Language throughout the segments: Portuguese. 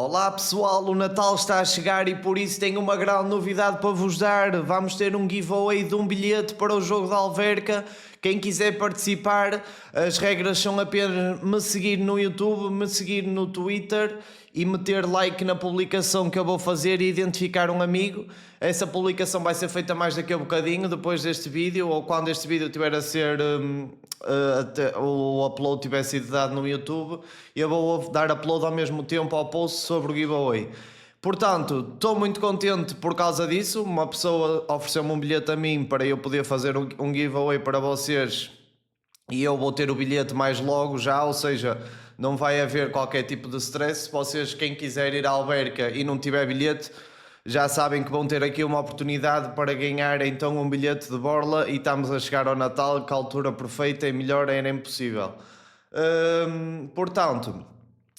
Olá pessoal, o Natal está a chegar e por isso tenho uma grande novidade para vos dar. Vamos ter um giveaway de um bilhete para o jogo da Alverca. Quem quiser participar, as regras são apenas me seguir no YouTube, me seguir no Twitter e meter like na publicação que eu vou fazer e identificar um amigo. Essa publicação vai ser feita mais daqui a bocadinho, depois deste vídeo, ou quando este vídeo tiver a ser o upload tiver sido dado no YouTube, eu vou dar upload ao mesmo tempo ao post sobre o giveaway. Portanto, estou muito contente por causa disso. Uma pessoa ofereceu-me um bilhete a mim para eu poder fazer um giveaway para vocês e eu vou ter o bilhete mais logo já, ou seja, não vai haver qualquer tipo de stress. Se vocês, quem quiser ir à Alverca e não tiver bilhete, já sabem que vão ter aqui uma oportunidade para ganhar então um bilhete de borla e estamos a chegar ao Natal, que a altura perfeita e melhor era impossível. Portanto,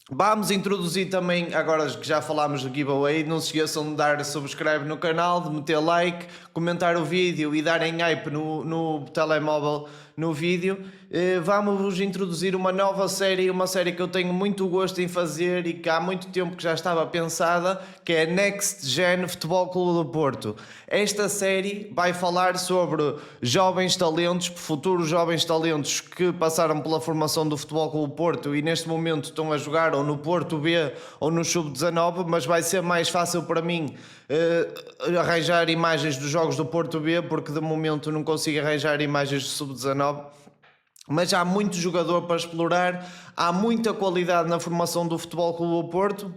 vamos introduzir também, agora que já falámos do giveaway, não se esqueçam de dar subscribe no canal, de meter like, comentar o vídeo e darem hype no telemóvel no vídeo. Vamos introduzir uma nova série, uma série que eu tenho muito gosto em fazer e que há muito tempo que já estava pensada, que é Next Gen Futebol Clube do Porto. Esta série vai falar sobre jovens talentos, futuros jovens talentos que passaram pela formação do Futebol Clube do Porto e neste momento estão a jogar ou no Porto B ou no Sub-19, mas vai ser mais fácil para mim arranjar imagens dos jogos do Porto B, porque de momento não consigo arranjar imagens do Sub-19. Mas há muito jogador para explorar, há muita qualidade na formação do Futebol Clube do Porto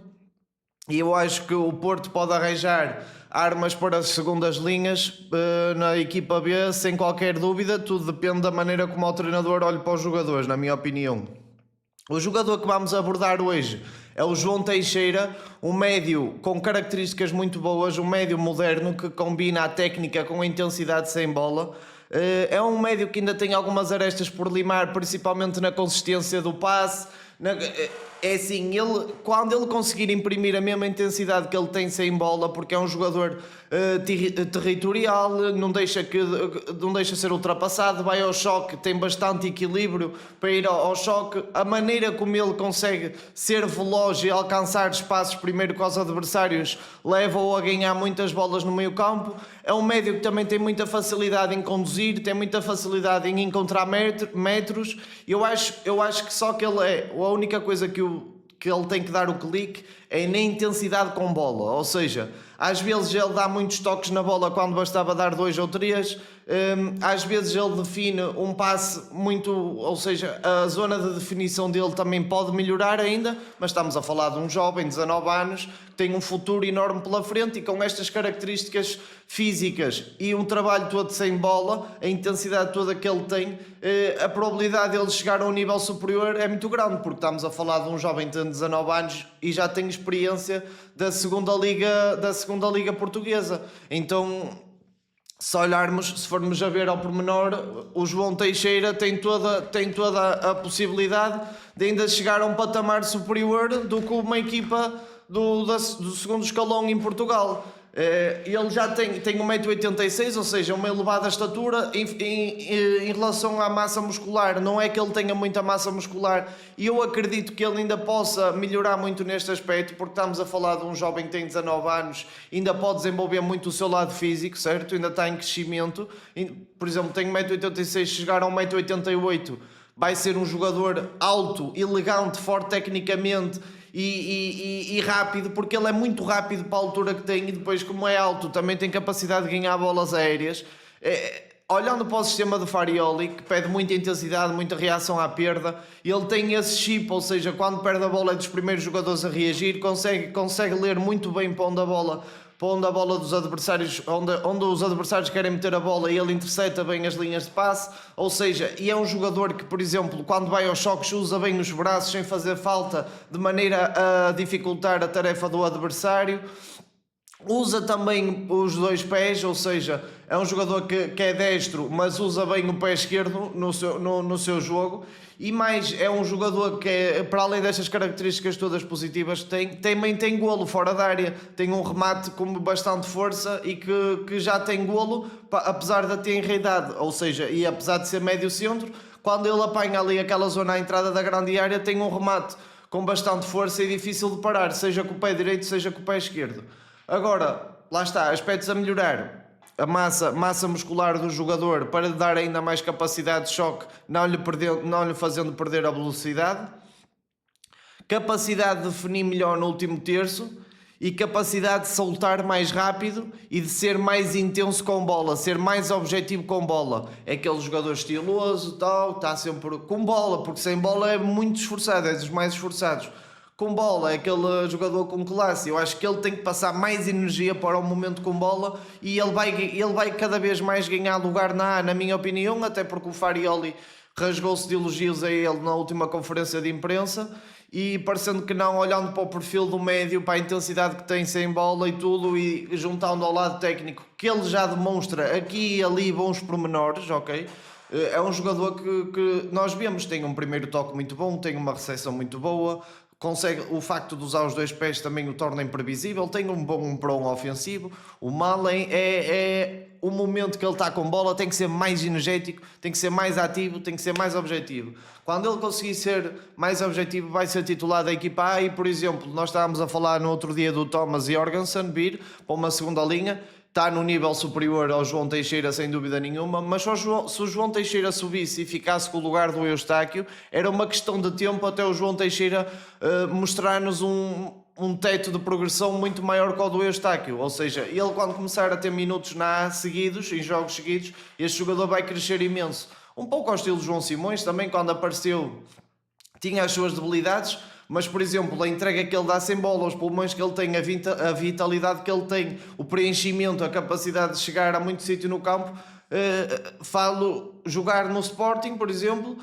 e eu acho que o Porto pode arranjar armas para as segundas linhas na equipa B sem qualquer dúvida. Tudo depende da maneira como o treinador olha para os jogadores, na minha opinião. O jogador que vamos abordar hoje é o João Teixeira, um médio com características muito boas, um médio moderno que combina a técnica com a intensidade sem bola. É um médio que ainda tem algumas arestas por limar, principalmente na consistência do passe. É assim, quando ele conseguir imprimir a mesma intensidade que ele tem sem bola, porque é um jogador territorial, não deixa ser ultrapassado, vai ao choque, tem bastante equilíbrio para ir ao choque. A maneira como ele consegue ser veloz e alcançar espaços primeiro com os adversários leva-o a ganhar muitas bolas no meio campo. É um médio que também tem muita facilidade em conduzir, tem muita facilidade em encontrar metros. Eu acho que só que ele a única coisa que ele tem que dar o clique é na intensidade com bola, ou seja, às vezes ele dá muitos toques na bola quando bastava dar 2 ou 3, às vezes ele define um passe muito, ou seja, a zona de definição dele também pode melhorar ainda, mas estamos a falar de um jovem de 19 anos que tem um futuro enorme pela frente e com estas características físicas e um trabalho todo sem bola, a intensidade toda que ele tem, a probabilidade de ele chegar a um nível superior é muito grande, porque estamos a falar de um jovem de 19 anos e já tem experiência da segunda liga portuguesa. Então, se formos a ver ao pormenor, o João Teixeira tem toda a possibilidade de ainda chegar a um patamar superior do que uma equipa do segundo escalão em Portugal. Ele já tem 1,86 m, ou seja, uma elevada estatura em relação à massa muscular. Não é que ele tenha muita massa muscular e eu acredito que ele ainda possa melhorar muito neste aspecto, porque estamos a falar de um jovem que tem 19 anos, ainda pode desenvolver muito o seu lado físico, certo? Ainda está em crescimento. Por exemplo, tem 1,86 m, chegar a 1,88 m vai ser um jogador alto, elegante, forte tecnicamente e rápido, porque ele é muito rápido para a altura que tem e depois, como é alto, também tem capacidade de ganhar bolas aéreas. Olhando para o sistema do Farioli, que pede muita intensidade, muita reação à perda, ele tem esse chip, ou seja, quando perde a bola é dos primeiros jogadores a reagir, consegue ler muito bem para onde a bola dos adversários, onde os adversários querem meter a bola e ele intercepta bem as linhas de passe, ou seja, e é um jogador que, por exemplo, quando vai aos choques usa bem os braços sem fazer falta, de maneira a dificultar a tarefa do adversário. Usa também os 2 pés, ou seja, é um jogador que é destro, mas usa bem o pé esquerdo no seu jogo. E mais, é um jogador que, para além destas características todas positivas, também tem golo fora da área. Tem um remate com bastante força e que já tem golo, apesar de ter enredado, ou seja, e apesar de ser médio centro, quando ele apanha ali aquela zona à entrada da grande área, tem um remate com bastante força e difícil de parar, seja com o pé direito, seja com o pé esquerdo. Agora, lá está, aspectos a melhorar. A massa muscular do jogador para lhe dar ainda mais capacidade de choque, não lhe fazendo perder a velocidade. Capacidade de definir melhor no último terço e capacidade de soltar mais rápido e de ser mais intenso com bola, ser mais objetivo com bola. É aquele jogador estiloso, tal, está sempre com bola, porque sem bola é muito esforçado, é dos mais esforçados. Com bola é aquele jogador com classe. Eu acho que ele tem que passar mais energia para o momento com bola e ele vai cada vez mais ganhar lugar na minha opinião, até porque o Farioli rasgou-se de elogios a ele na última conferência de imprensa. E parecendo que não, olhando para o perfil do médio, para a intensidade que tem sem bola e tudo, e juntando ao lado técnico, que ele já demonstra aqui e ali bons pormenores, ok? É um jogador que nós vemos, tem um primeiro toque muito bom, tem uma recepção muito boa, consegue, o facto de usar os dois pés também o torna imprevisível, tem um bom ofensivo. O Malen é o momento que ele está com bola tem que ser mais energético, tem que ser mais ativo, tem que ser mais objetivo. Quando ele conseguir ser mais objetivo, vai ser titular da equipa A. E, por exemplo, nós estávamos a falar no outro dia do Thomas Jorgensen vir para uma segunda linha, está no nível superior ao João Teixeira sem dúvida nenhuma, mas se o João Teixeira subisse e ficasse com o lugar do Eustáquio, era uma questão de tempo até o João Teixeira mostrar-nos um teto de progressão muito maior que o do Eustáquio. Ou seja, ele quando começar a ter minutos na A seguidos, em jogos seguidos, este jogador vai crescer imenso. Um pouco ao estilo de João Simões, também quando apareceu tinha as suas debilidades, mas por exemplo a entrega que ele dá sem bola, os pulmões que ele tem, a vitalidade que ele tem, o preenchimento, a capacidade de chegar a muito sítio no campo, falo jogar no Sporting, por exemplo,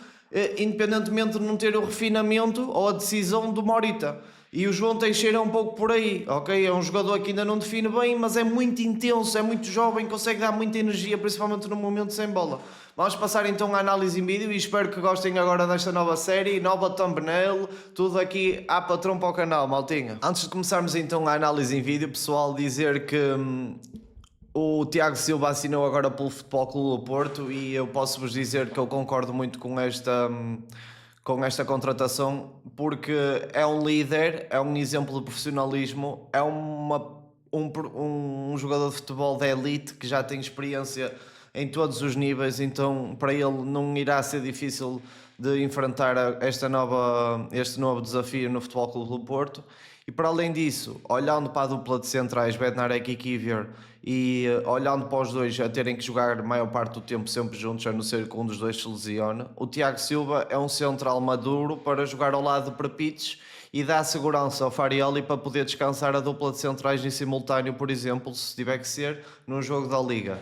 independentemente de não ter o refinamento ou a decisão do Morita. E o João Teixeira é um pouco por aí, ok? É um jogador que ainda não define bem, mas é muito intenso, é muito jovem, consegue dar muita energia, principalmente no momento sem bola. Vamos passar então à análise em vídeo e espero que gostem agora desta nova série, nova thumbnail, tudo aqui à patrão para o canal, maltinha. Antes de começarmos então a análise em vídeo, pessoal, dizer que o Tiago Silva assinou agora pelo Futebol Clube do Porto e eu posso-vos dizer que eu concordo muito com esta contratação, porque é um líder, é um exemplo de profissionalismo, é um jogador de futebol de elite que já tem experiência em todos os níveis, então para ele não irá ser difícil de enfrentar este novo desafio no Futebol Clube do Porto. E para além disso, olhando para a dupla de centrais, Bednarek e Kivior, e olhando para os dois a terem que jogar a maior parte do tempo sempre juntos, a não ser que um dos dois se lesione, o Tiago Silva é um central maduro para jogar ao lado de Prepitch e dá segurança ao Farioli para poder descansar a dupla de centrais em simultâneo, por exemplo, se tiver que ser, num jogo da Liga.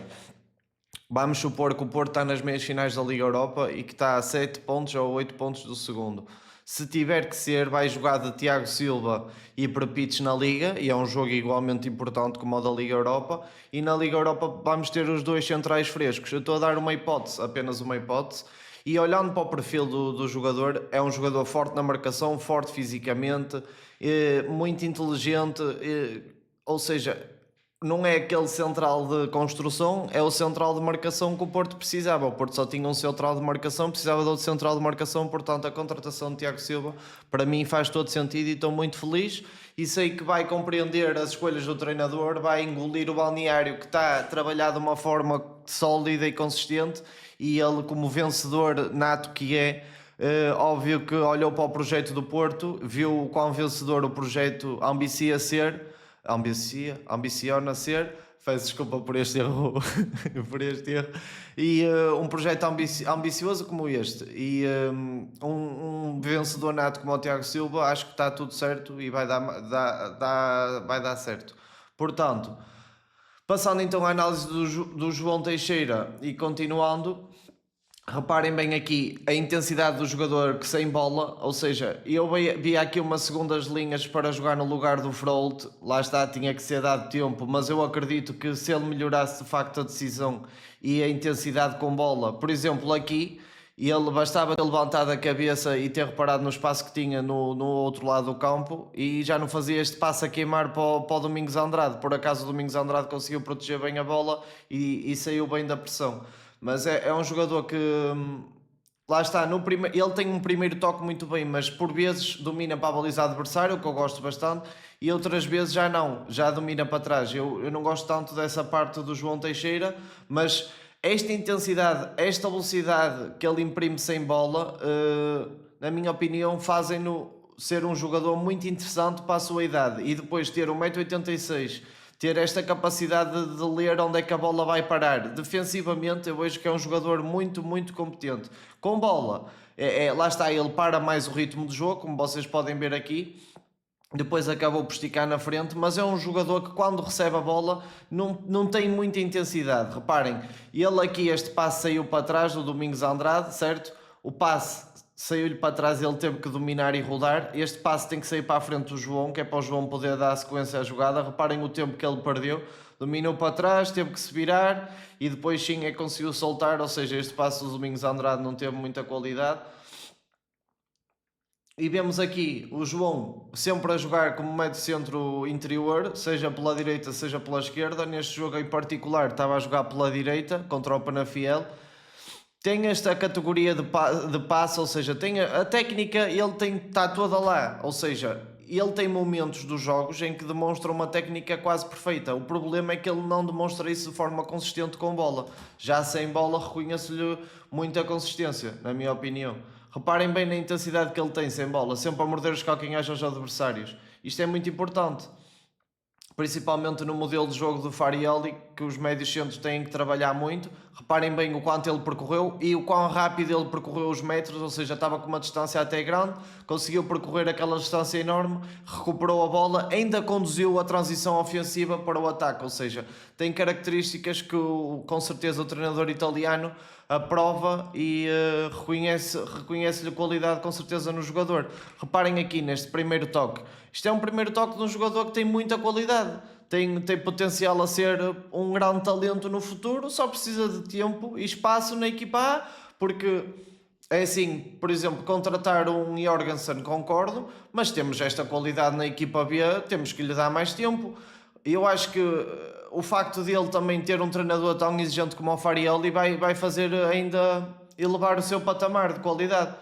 Vamos supor que o Porto está nas meias finais da Liga Europa e que está a 7 pontos ou 8 pontos do segundo. Se tiver que ser, vai jogar de Tiago Silva e Prepitch na Liga, e é um jogo igualmente importante como o da Liga Europa, e na Liga Europa vamos ter os dois centrais frescos. Eu estou a dar uma hipótese, apenas uma hipótese, e olhando para o perfil do jogador, é um jogador forte na marcação, forte fisicamente, muito inteligente, ou seja, não é aquele central de construção, é o central de marcação que o Porto precisava. O Porto só tinha um central de marcação, precisava de outro central de marcação, portanto a contratação de Tiago Silva para mim faz todo sentido e estou muito feliz e sei que vai compreender as escolhas do treinador, vai engolir o balneário que está trabalhado de uma forma sólida e consistente, e ele, como vencedor nato que é, óbvio que olhou para o projeto do Porto, viu o quão vencedor o projeto ambiciona ser, peço desculpa por este erro, e um projeto ambicioso como este, e um vencedor nato como o Tiago Silva, acho que está tudo certo e vai dar certo. Portanto, passando então à análise do João Teixeira e continuando, reparem bem aqui a intensidade do jogador que sem bola, ou seja, eu vi aqui umas segundas linhas para jogar no lugar do Frolt, lá está, tinha que ser dado tempo, mas eu acredito que se ele melhorasse de facto a decisão e a intensidade com bola, por exemplo aqui, ele bastava ter levantado a cabeça e ter reparado no espaço que tinha no outro lado do campo e já não fazia este passo a queimar para o Domingos Andrade. Por acaso o Domingos Andrade conseguiu proteger bem a bola e saiu bem da pressão. Mas é um jogador lá está, ele tem um primeiro toque muito bem, mas por vezes domina para a baliza adversária, o que eu gosto bastante, e outras vezes já não, já domina para trás. Eu não gosto tanto dessa parte do João Teixeira, mas esta intensidade, esta velocidade que ele imprime sem bola, na minha opinião, fazem-no ser um jogador muito interessante para a sua idade, e depois ter 1,86 m, ter esta capacidade de ler onde é que a bola vai parar. Defensivamente, eu vejo que é um jogador muito, muito competente. Com bola, lá está, ele para mais o ritmo do jogo, como vocês podem ver aqui. Depois acabou por esticar na frente, mas é um jogador que quando recebe a bola não tem muita intensidade. Reparem, ele aqui, este passe saiu para trás do Domingos Andrade, certo? O passe saiu-lhe para trás, ele teve que dominar e rodar. Este passe tem que sair para a frente do João, que é para o João poder dar sequência à jogada. Reparem o tempo que ele perdeu. Dominou para trás, teve que se virar e depois sim é que conseguiu soltar, ou seja, este passe do Domingos Andrade não teve muita qualidade. E vemos aqui o João sempre a jogar como médio centro interior, seja pela direita, seja pela esquerda. Neste jogo em particular estava a jogar pela direita contra o Penafiel. Tem esta categoria de passe, ou seja, tem a técnica, está toda lá. Ou seja, ele tem momentos dos jogos em que demonstra uma técnica quase perfeita. O problema é que ele não demonstra isso de forma consistente com bola. Já sem bola reconheço-lhe muita consistência, na minha opinião. Reparem bem na intensidade que ele tem sem bola, sempre a morder os calcanhares aos adversários. Isto é muito importante, principalmente no modelo de jogo do Farioli, que os médios centros têm que trabalhar muito. Reparem bem o quanto ele percorreu e o quão rápido ele percorreu os metros, ou seja, estava com uma distância até grande, conseguiu percorrer aquela distância enorme, recuperou a bola, ainda conduziu a transição ofensiva para o ataque, ou seja, tem características que com certeza o treinador italiano aprova e reconhece-lhe qualidade com certeza no jogador. Reparem aqui neste primeiro toque. Isto é um primeiro toque de um jogador que tem muita qualidade. Tem potencial a ser um grande talento no futuro, só precisa de tempo e espaço na equipa A, porque é assim, por exemplo, contratar um Jorgensen, concordo, mas temos esta qualidade na equipa B, temos que lhe dar mais tempo. Eu acho que o facto de ele também ter um treinador tão exigente como o Farioli vai fazer ainda elevar o seu patamar de qualidade.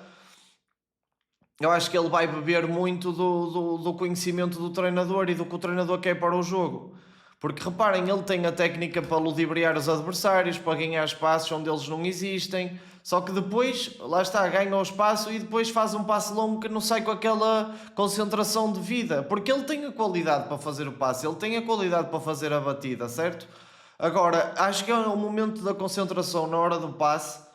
Eu acho que ele vai beber muito do conhecimento do treinador e do que o treinador quer para o jogo. Porque reparem, ele tem a técnica para ludibriar os adversários, para ganhar espaços onde eles não existem. Só que depois, lá está, ganha o espaço e depois faz um passe longo que não sai com aquela concentração de vida. Porque ele tem a qualidade para fazer o passe, ele tem a qualidade para fazer a batida, certo? Agora, acho que é o momento da concentração na hora do passe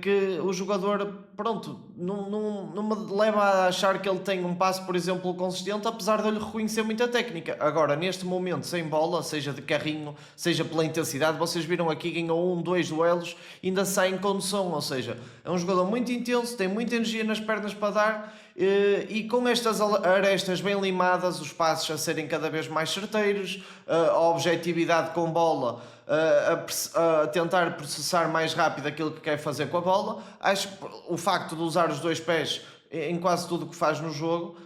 que o jogador, pronto, não me leva a achar que ele tem um passo, por exemplo, consistente, apesar de eu lhe reconhecer muita técnica. Agora, neste momento, sem bola, seja de carrinho, seja pela intensidade, vocês viram aqui, ganhou 2 duelos, ainda sai em condução, ou seja, é um jogador muito intenso, tem muita energia nas pernas para dar, e com estas arestas bem limadas, os passos a serem cada vez mais certeiros, a objetividade com bola, a tentar processar mais rápido aquilo que quer fazer com a bola. Acho que o facto de usar os 2 pés em quase tudo o que faz no jogo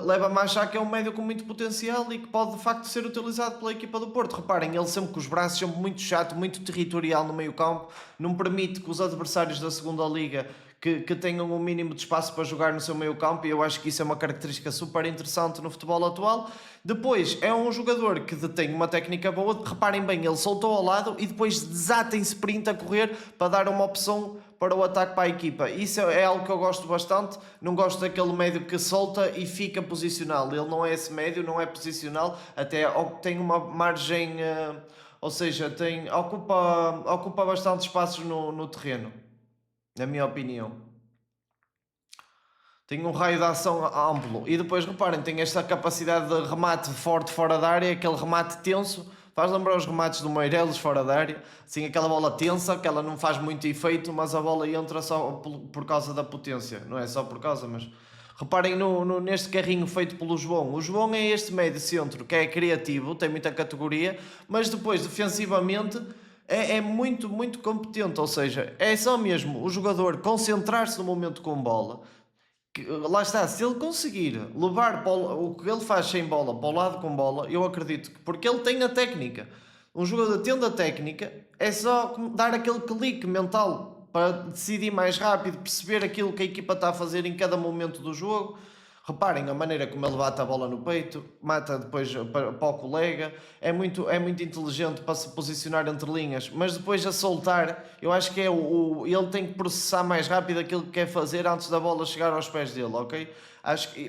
leva-me a achar que é um médio com muito potencial e que pode de facto ser utilizado pela equipa do Porto. Reparem, ele sempre com os braços, sempre muito chato, muito territorial no meio campo, não permite que os adversários da segunda liga que tenham um mínimo de espaço para jogar no seu meio campo, e eu acho que isso é uma característica super interessante no futebol atual. Depois, é um jogador que detém uma técnica boa, reparem bem, ele soltou ao lado e depois desata em sprint a correr para dar uma opção para o ataque para a equipa. Isso é algo que eu gosto bastante, não gosto daquele médio que solta e fica posicional. Ele não é esse médio, não é posicional, até tem uma margem, ou seja, ocupa bastante espaços no terreno, na minha opinião. Tem um raio de ação amplo. E depois, reparem, tem esta capacidade de remate forte fora da área, aquele remate tenso. Faz lembrar os remates do Meireles fora da área. Assim, aquela bola tensa, que ela não faz muito efeito, mas a bola entra só por causa da potência. Não é só por causa, mas... Reparem neste carrinho feito pelo João. O João é este médio centro, que é criativo, tem muita categoria, mas depois, defensivamente... É muito, muito competente, ou seja, é só mesmo o jogador concentrar-se no momento com bola. Lá está, se ele conseguir levar o que ele faz sem bola para o lado com bola, eu acredito que, porque ele tem a técnica. Um jogador tendo a técnica, é só dar aquele clique mental para decidir mais rápido, perceber aquilo que a equipa está a fazer em cada momento do jogo. Reparem a maneira como ele bate a bola no peito, mata depois para o colega, é muito inteligente para se posicionar entre linhas, mas depois a soltar, eu acho que ele tem que processar mais rápido aquilo que quer fazer antes da bola chegar aos pés dele, ok?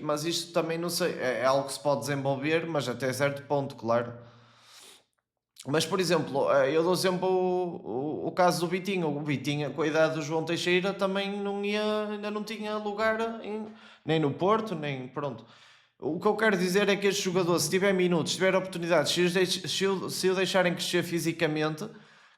Mas isto também não sei, é algo que se pode desenvolver, mas até certo ponto, claro. Mas, por exemplo, eu dou sempre o caso do Vitinho. O Vitinho, com a idade do João Teixeira, também ainda não tinha lugar nem no Porto, nem. Pronto. O que eu quero dizer é que este jogador, se tiver minutos, se tiver oportunidades, se o deixarem crescer fisicamente,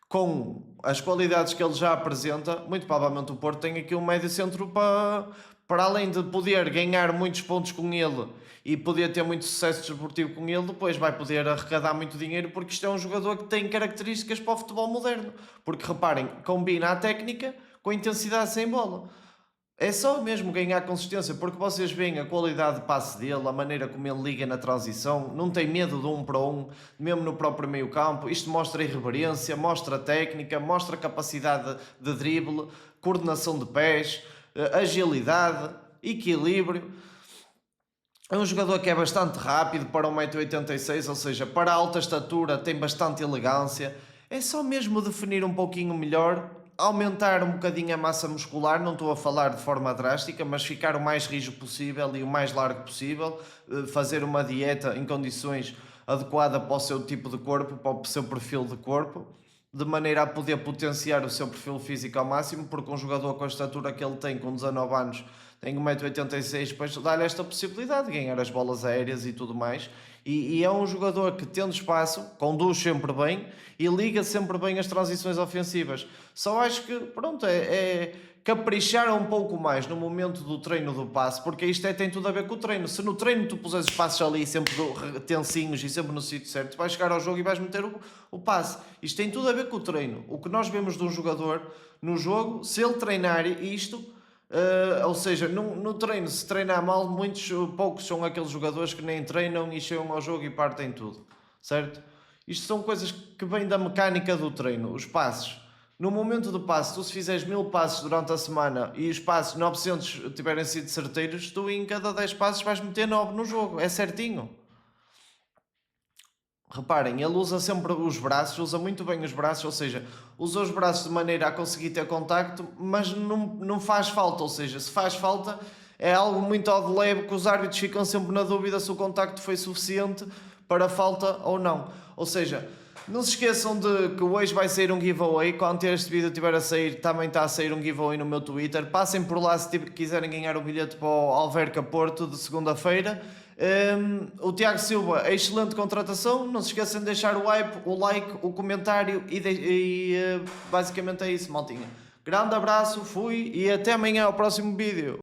com as qualidades que ele já apresenta, muito provavelmente o Porto tem aqui um médio centro para além de poder ganhar muitos pontos com ele e poder ter muito sucesso desportivo com ele, depois vai poder arrecadar muito dinheiro, porque isto é um jogador que tem características para o futebol moderno. Porque reparem, combina a técnica com a intensidade sem bola. É só mesmo ganhar consistência, porque vocês veem a qualidade de passe dele, a maneira como ele liga na transição, não tem medo de 1 para 1, mesmo no próprio meio campo. Isto mostra irreverência, mostra técnica, mostra capacidade de drible, coordenação de pés, agilidade, equilíbrio. É um jogador que é bastante rápido para 1,86 m, ou seja, para a alta estatura tem bastante elegância. É só mesmo definir um pouquinho melhor, aumentar um bocadinho a massa muscular, não estou a falar de forma drástica, mas ficar o mais rijo possível e o mais largo possível, fazer uma dieta em condições adequadas para o seu tipo de corpo, para o seu perfil de corpo, de maneira a poder potenciar o seu perfil físico ao máximo, porque um jogador com a estatura que ele tem, com 19 anos, tem 1,86 m, depois dá-lhe esta possibilidade de ganhar as bolas aéreas e tudo mais. E é um jogador que, tendo espaço, conduz sempre bem e liga sempre bem as transições ofensivas. Só acho que, pronto, é caprichar um pouco mais no momento do treino do passe, porque isto tem tudo a ver com o treino. Se no treino tu puseres os passos ali sempre tensinhos e sempre no sítio certo, vais chegar ao jogo e vais meter o passe. Isto tem tudo a ver com o treino. O que nós vemos de um jogador no jogo, se ele treinar isto, ou seja, no treino, se treinar mal, poucos são aqueles jogadores que nem treinam e chegam ao jogo e partem tudo, certo? Isto são coisas que vêm da mecânica do treino, os passos. No momento do passo, tu se fizeres 1000 passos durante a semana e os passos 900 tiverem sido certeiros, tu em cada 10 passos vais meter 9 no jogo, é certinho. Reparem, ele usa sempre os braços, usa muito bem os braços, ou seja, usa os braços de maneira a conseguir ter contacto, mas não faz falta, ou seja, se faz falta é algo muito ao de leve que os árbitros ficam sempre na dúvida se o contacto foi suficiente para falta ou não. Ou seja, não se esqueçam de que hoje vai sair um giveaway, quando este vídeo estiver a sair, também está a sair um giveaway no meu Twitter. Passem por lá se quiserem ganhar o bilhete para o Alverca Porto de segunda-feira. O Tiago Silva, excelente contratação. Não se esqueçam de deixar o like, o comentário e basicamente é isso, maltinha. Grande abraço, fui e até amanhã ao próximo vídeo.